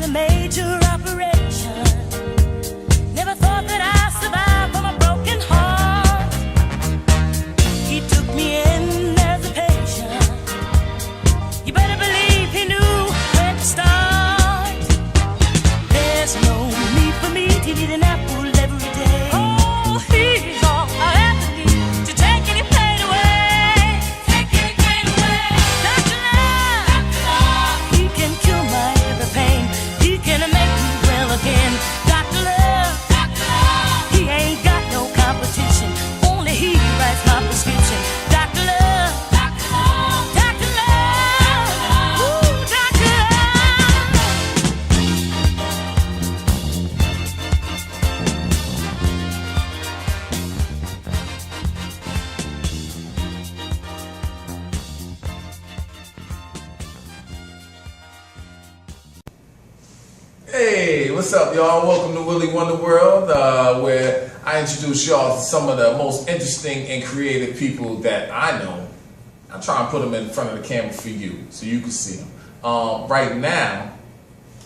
a major operation. Never thought that I'd survive from a broken heart. He took me in as a patient. You better believe he knew where to start. There's no need for me to eat an apple every day. Oh, he's all I ever need to take any pain away. Take any pain away. Dr. Love, he can cure my every pain. He can make me well again. Dr. Love, he ain't got no competition. Only he writes my prescription. Dr. Love, Dr. Love, ooh, Dr. Love. Hey, what's up, y'all? Welcome to Willy Wonder World, where I introduce y'all to some of the most interesting and creative people that I know. I try and put them in front of the camera for you, so you can see them. Right now,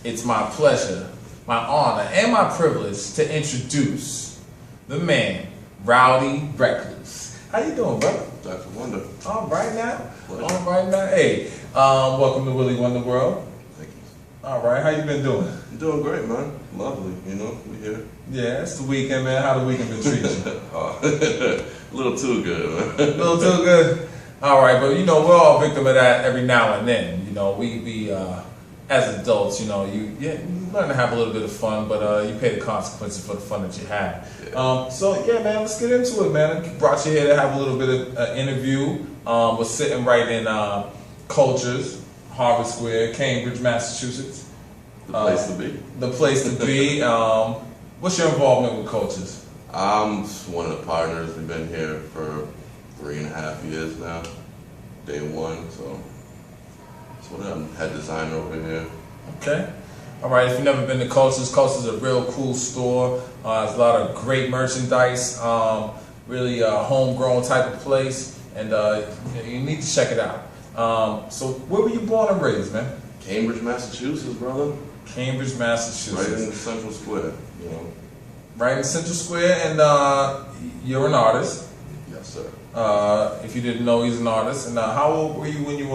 it's my pleasure, my honor, and my privilege to introduce the man, Raodee Rekloos. How you doing, brother? Dr. Wonder. All right now. Pleasure. All right now. Hey, welcome to Willy Wonder World. Thank you. All right, how you been doing? I'm doing great, man. Lovely, we here. Yeah, it's the weekend, man. How the weekend been treating you? A little too good, man. A little too good. All right, but we're all victim of that every now and then. We as adults, you learn to have a little bit of fun, but you pay the consequences for the fun that you have. Yeah. So yeah, man, let's get into it, man. I brought you here to have a little bit of interview. We're sitting right in Kulturez, Harvard Square, Cambridge, Massachusetts. The place to be. The place to be. What's your involvement with Kulturez? I'm one of the partners. We've been here for 3.5 years now. Day one, so that's what I'm head designer over here. Okay. All right. If you've never been to Kulturez is a real cool store. There's a lot of great merchandise. Really homegrown type of place, and you need to check it out. So, where were you born and raised, man? Cambridge, Massachusetts, brother. Cambridge, Massachusetts. Right in Central Square, Right in Central Square, and you're an artist. Yes, sir. If you didn't know, he's an artist. And how old were you when you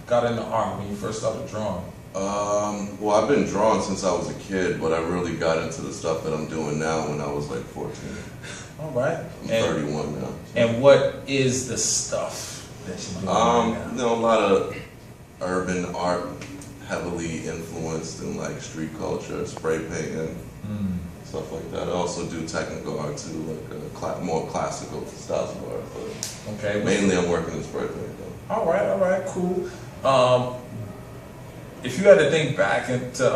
got into art, when you first started drawing? Well, I've been drawing since I was a kid, but I really got into the stuff that I'm doing now when I was like 14. All right. I'm 31 now. And what is the stuff that you're doing right now? A lot of urban art, heavily influenced in like street culture, spray painting, stuff like that. I also do technical art too, like more classical styles of art. But okay. Mainly I'm working in spray painting though. All right, cool. If you had to think back into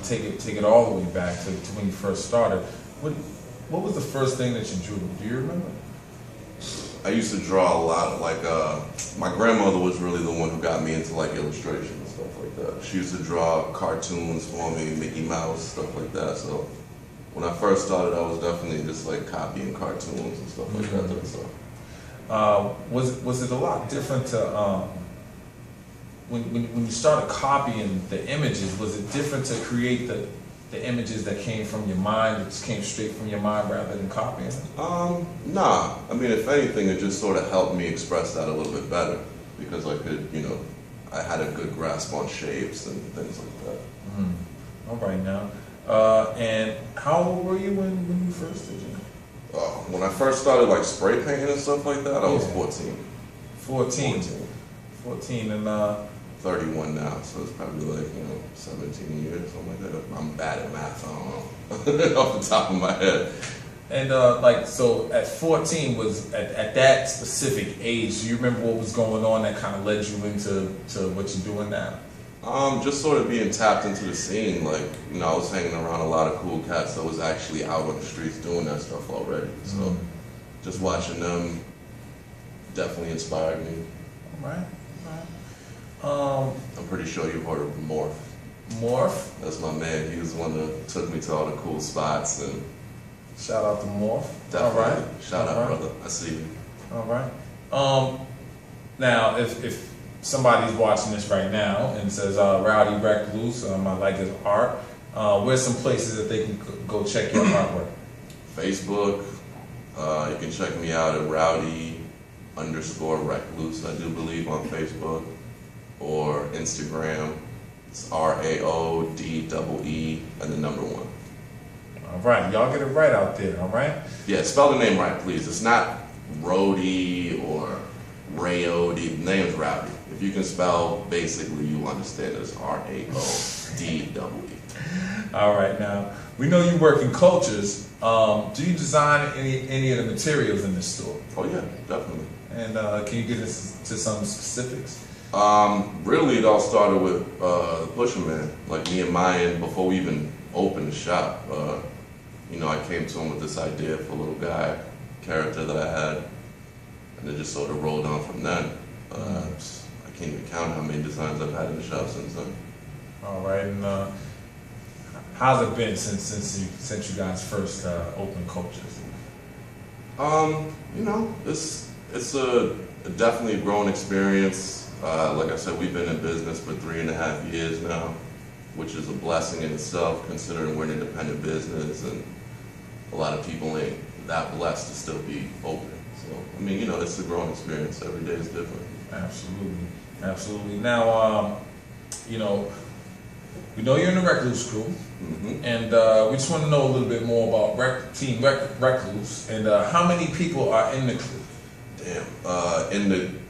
take it all the way back to when you first started, what was the first thing that you drew? Do you remember? I used to draw a lot. My grandmother was really the one who got me into like illustration and stuff like that. She used to draw cartoons for me, Mickey Mouse, stuff like that. So when I first started, I was definitely just like copying cartoons and stuff like that. So. Was it a lot different to when you started copying the images? Was it different to create the images that came from your mind, that just came straight from your mind rather than copying them? Nah. I mean, if anything, it just sort of helped me express that a little bit better because I could, I had a good grasp on shapes and things like that. All right now. And how old were you when you first did it? When I first started like spray painting and stuff like that, I was 14. 14 and 31 now, so it's probably like 17 years, something like that. I'm bad at math, I don't know, off the top of my head. And so at 14 was at that specific age. Do you remember what was going on that kind of led you into what you're doing now? Just sort of being tapped into the scene. Like, I was hanging around a lot of cool cats that was actually out on the streets doing that stuff already. So just watching them definitely inspired me. All right. I'm pretty sure you've heard of Morph. Morph? That's my man. He was the one that took me to all the cool spots. And shout out to Morph. Definitely. All right. Shout out, brother. I see you. All right. Now, if somebody's watching this right now and says, Raodee Rekloos, I like his art, where's some places that they can go check your artwork? Facebook. You can check me out at Raodee_Rekloos, I do believe, on Facebook, or Instagram. It's RAODEE and the number 1. All right, y'all get it right out there, all right? Yeah, spell the name right, please. It's not Raodee or Raodee. The name's Raodee. If you can spell, basically, you understand it's RAODEE. All right, now, we know you work in Kulturez. Do you design any of the materials in the store? Oh, yeah, definitely. And can you get us to some specifics? Really, it all started with Pusherman. Like me and Mayan, before we even opened the shop, I came to him with this idea for a little guy character that I had, and it just sort of rolled on from then. I can't even count how many designs I've had in the shop since then. All right, and how's it been since you guys first opened Kulturez? It's a definitely grown experience. Like I said, we've been in business for 3.5 years now, which is a blessing in itself, considering we're an independent business and a lot of people ain't that blessed to still be open. So, it's a growing experience. Every day is different. Absolutely, absolutely. Now, we know you're in the Rekloos crew, and we just want to know a little bit more about Team Rekloos and how many people are in the crew. Damn,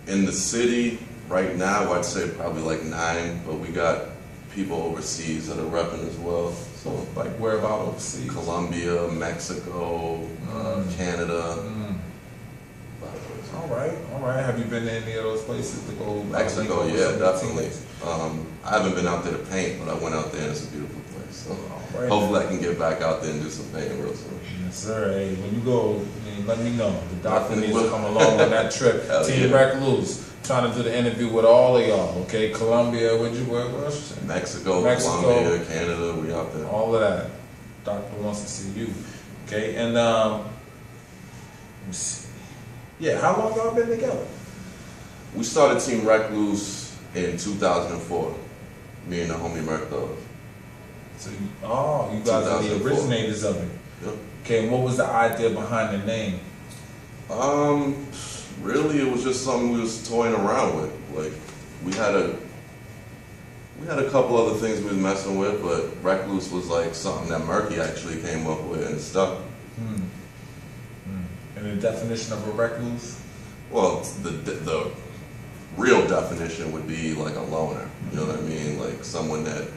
in the city right now, I'd say probably like 9, but we got people overseas that are repping as well. So, like where about overseas? Colombia, Mexico, Canada. All right. Have you been to any of those places to go? Mexico, yeah, definitely. I haven't been out there to paint, but I went out there and it's a beautiful place. So hopefully I can get back out there and do some painting real soon. Yes, sir. Hey, when you go, let me know. The doctor needs to come along on that trip. Team Rekloos, trying to do the interview with all of y'all. Okay, Colombia, where else? Mexico, Colombia, Canada, we out there. All of that. Doctor wants to see you. Okay, and let me see. Yeah, how long y'all been together? We started Team Rekloos in 2004. Me and the homie Rekloos. So, you guys are the originators of it. Yep. Okay, and what was the idea behind the name? Really, it was just something we was toying around with. Like, we had a couple other things we was messing with, but Rekloos was like something that Murky actually came up with and stuck. And the definition of a Rekloos? Well, the real definition would be like a loner. You know what I mean? Like someone that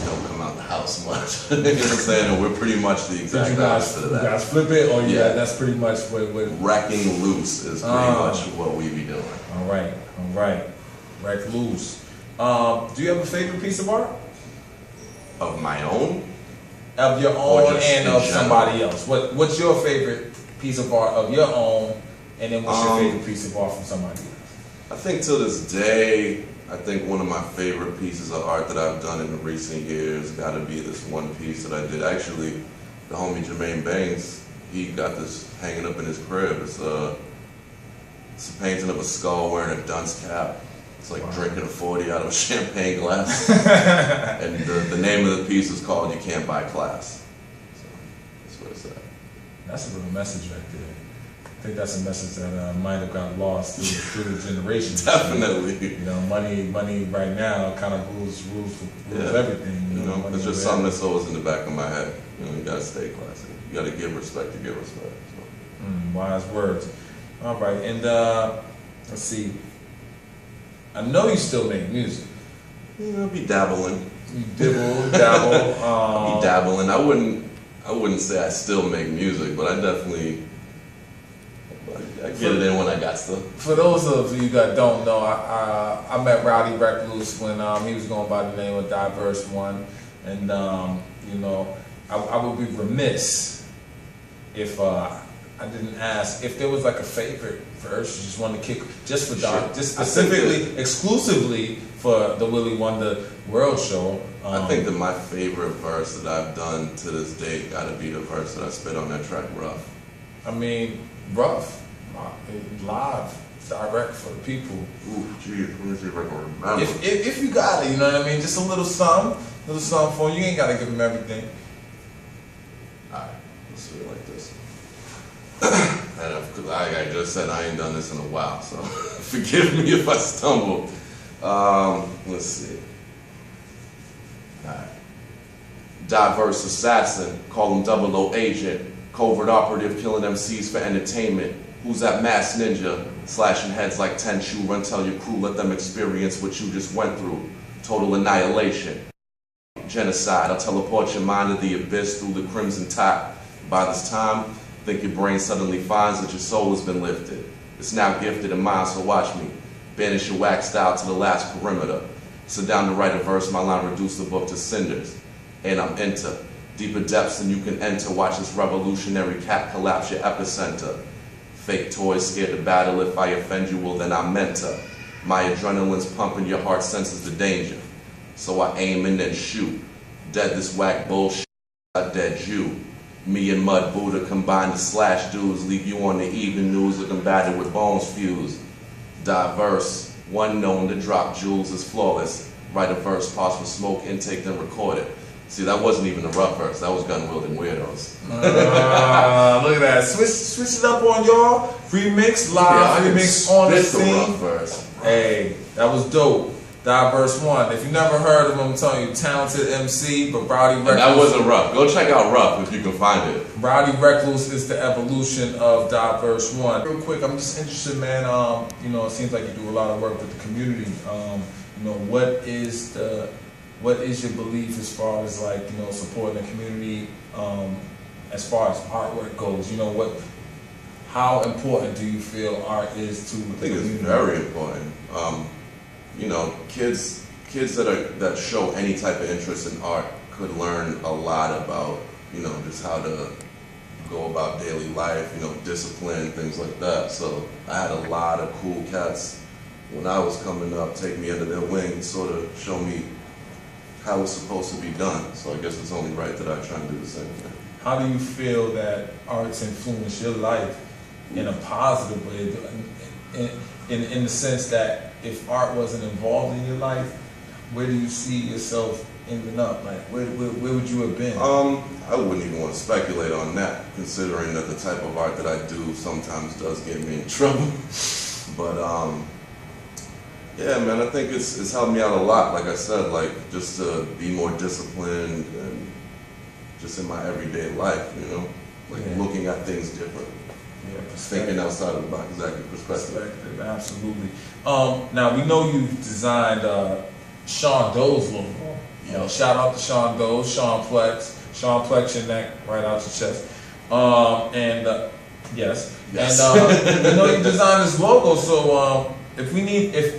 don't come out the house much. You know what I'm saying? And we're pretty much the exact opposite of that. You guys flip it, or that's pretty much what wrecking loose is pretty much what we be doing. All right. Rekloos. Do you have a favorite piece of art? Of my own? Of your own and of somebody else. What's your favorite piece of art of your own, and then what's your favorite piece of art from somebody else? I think till this day, I think one of my favorite pieces of art that I've done in the recent years got to be this one piece that I did. Actually, the homie Jermaine Banks, he got this hanging up in his crib. It's a painting of a skull wearing a dunce cap. It's like drinking a 40 out of a champagne glass. And the name of the piece is called "You Can't Buy Class." So that's what it's at. That's a real message right there. I think that's a message that might have got lost through the generations. Definitely. Money right now kind of rules everything. It's just something that's always in the back of my head. You gotta stay classy. You gotta give respect to give respect. So. Wise words. All right, and let's see. I know you still make music. I'll be dabbling. You dabble. I'll be dabbling. I wouldn't say I still make music, but I definitely I get it in when I got stuff. For those of you that don't know, I met Raodee Rekloos when he was going by the name of Diverse One, and I would be remiss if I didn't ask if there was like a favorite verse you just wanted to kick just for just specifically, exclusively for the Willy Wonder World show. I think that my favorite verse that I've done to this date got to be the verse that I spit on that track, Rough. I mean, Rough, live, direct for the people. Ooh, geez, let me see if I can remember. If you got it, you know what I mean? Just a little something for you. You ain't got to give them everything. Alright, let's do it like this. Because like I just said, I ain't done this in a while, so forgive me if I stumble. Let's see. Alright. Diverse assassin, call him 00 agent, covert operative killing MCs for entertainment. Who's that masked ninja? Slashing heads like Tenchu, run tell your crew, let them experience what you just went through. Total annihilation. Genocide, I'll teleport your mind to the abyss through the crimson tide. By this time, think your brain suddenly finds that your soul has been lifted. It's now gifted in mind, so watch me. Banish your wax style to the last perimeter. Sit down to write a verse, my line reduce the book to cinders. And I'm into deeper depths than you can enter. Watch this revolutionary cap collapse your epicenter. Fake toys scared to battle. If I offend you, well then I'm meant to. My adrenaline's pumping, your heart senses the danger. So I aim and then shoot. Dead this whack bullshit, I dead you. Me and Mud Buddha combine to slash dudes, leave you on the even news looking battered with bones fused. Diverse, one known to drop jewels is flawless. Write a verse, pause for smoke intake, then record it. See, that wasn't even a rough verse. That was gun wielding weirdos. Look at that. Switch it up on y'all. Remix, live remix on the scene. Rough verse. Hey, that was dope. Diverse One. If you never heard of him, I'm telling you, talented MC, but Raodee Rekloos. That wasn't rough. Go check out Rough if you can find it. Raodee Rekloos is the evolution of Diverse One. Real quick, I'm just interested, man. You know, it seems like you do a lot of work with the community. You know, what is your belief as far as, like, you know, supporting the community as far as artwork goes? You know, how important do you feel art is to the community? I think it's very important. You know, kids that show any type of interest in art could learn a lot about, you know, just how to go about daily life, you know, discipline, things like that. So I had a lot of cool cats when I was coming up take me under their wing and sort of show me how it's supposed to be done. So I guess it's only right that I try and do the same thing. How do you feel that art's influenced your life in a positive way? In the sense that if art wasn't involved in your life, where do you see yourself ending up? Like, where would you have been? I wouldn't even want to speculate on that, considering that the type of art that I do sometimes does get me in trouble. But yeah, man, I think it's helped me out a lot. Like I said, like just to be more disciplined and just in my everyday life, you know, like looking at things differently. Yeah, thinking outside of the box, exactly, perspective. Absolutely. Now we know you designed Sean Doe's logo. You know, shout out to Sean Doe, SeanPlex your neck right out your chest. Yes. And you know you designed this logo. So if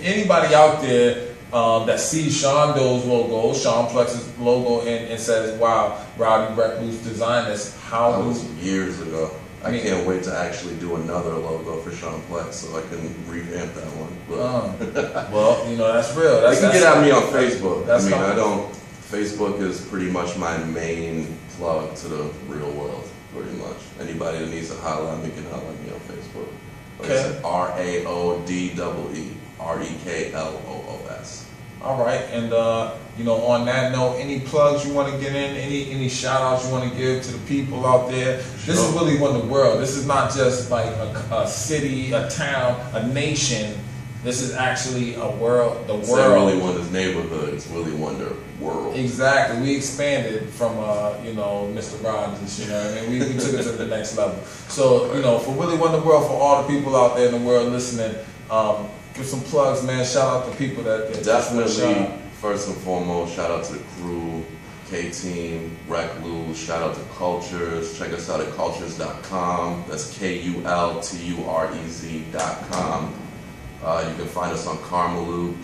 anybody out there that sees Sean Doe's logo, SeanPlex's logo, and says, "Wow, Raodee Rekloos designed this," that was years ago. I can't wait to actually do another logo for SeanPlex so I can revamp that one. Well, you know, that's real. They can get at me on Facebook. Facebook is pretty much my main plug to the real world, pretty much. Anybody that needs to holler at me can holler at me on Facebook. Like I said, Raodee Rekloos. All right, and you know, on that note, any plugs you want to get in, any shout outs you want to give to the people out there? This is Willy Wonder World. This is not just like a city, a town, a nation. This is actually a world. The it's world. Willy Wonder's neighborhood. It's Willy Wonder World. Exactly. We expanded from you know, Mr. Rogers. You know what I mean? We took it to the next level. So you know, for Willy Wonder World, for all the people out there in the world listening. Give some plugs, man. Shout out to people that definitely. First and foremost, shout out to the crew, K-Team, Rekloos. Shout out to Kulturez. Check us out at kulturez.com. That's KULTUREZ.com. You can find us on Karmaloo.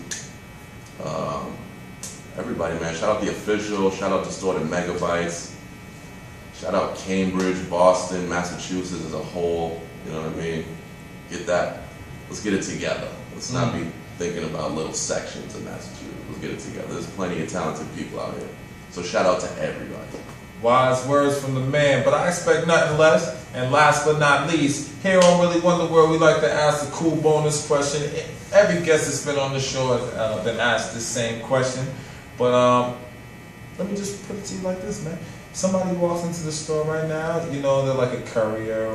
Everybody, man. Shout out the official. Shout out the store to Megabytes. Shout out Cambridge, Boston, Massachusetts as a whole. You know what I mean? Get that. Let's get it together. Let's not be thinking about little sections of Massachusetts. Let's get it together. There's plenty of talented people out here. So shout out to everybody. Wise words from the man, but I expect nothing less. And last but not least, here on Willy Wonder World, we like to ask the cool bonus question. Every guest that's been on the show has been asked this same question, but let me just put it to you like this, man. Somebody walks into the store right now, you know, they're like a courier,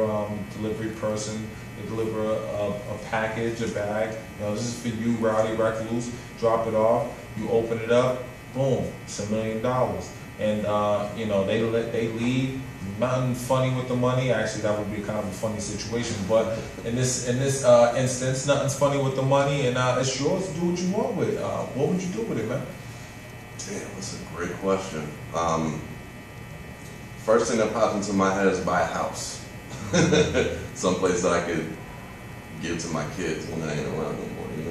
delivery person. They deliver a package, a bag. You know, this is for you, Raodee, Rekloos. Drop it off. You open it up. Boom. It's $1 million. And you know, they leave. Nothing funny with the money. Actually, that would be kind of a funny situation. But in this instance, nothing's funny with the money, and it's yours to do what you want with it. What would you do with it, man? Damn, that's a great question. First thing that pops into my head is buy a house. Someplace that I could give to my kids when I ain't around no more, you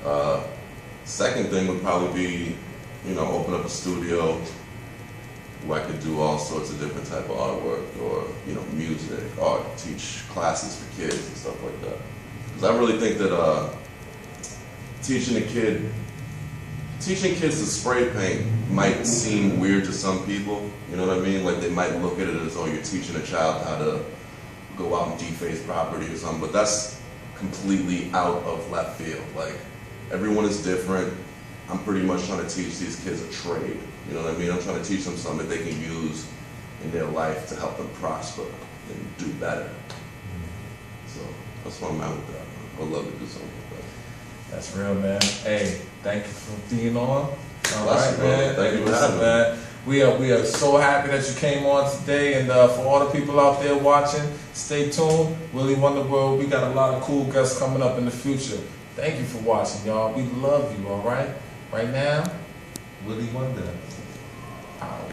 know? Second thing would probably be, you know, open up a studio where I could do all sorts of different type of artwork or, you know, music, art, teach classes for kids and stuff like that. Because I really think that teaching kids to spray paint might seem weird to some people, you know what I mean? Like they might look at it as though you're teaching a child how to go out and deface property or something, but that's completely out of left field. Like everyone is different. I'm pretty much trying to teach these kids a trade, you know what I mean? I'm trying to teach them something that they can use in their life to help them prosper and do better. So that's what I'm at with that. I would love to do something like that. That's real, man. Hey, thank you for being on. All Bless right, you, man. Thank you for Listen, having man. We are so happy that you came on today, and for all the people out there watching, stay tuned. Willy Wonder World, we got a lot of cool guests coming up in the future. Thank you for watching, y'all. We love you, all right? Right now, Willy Wonder out.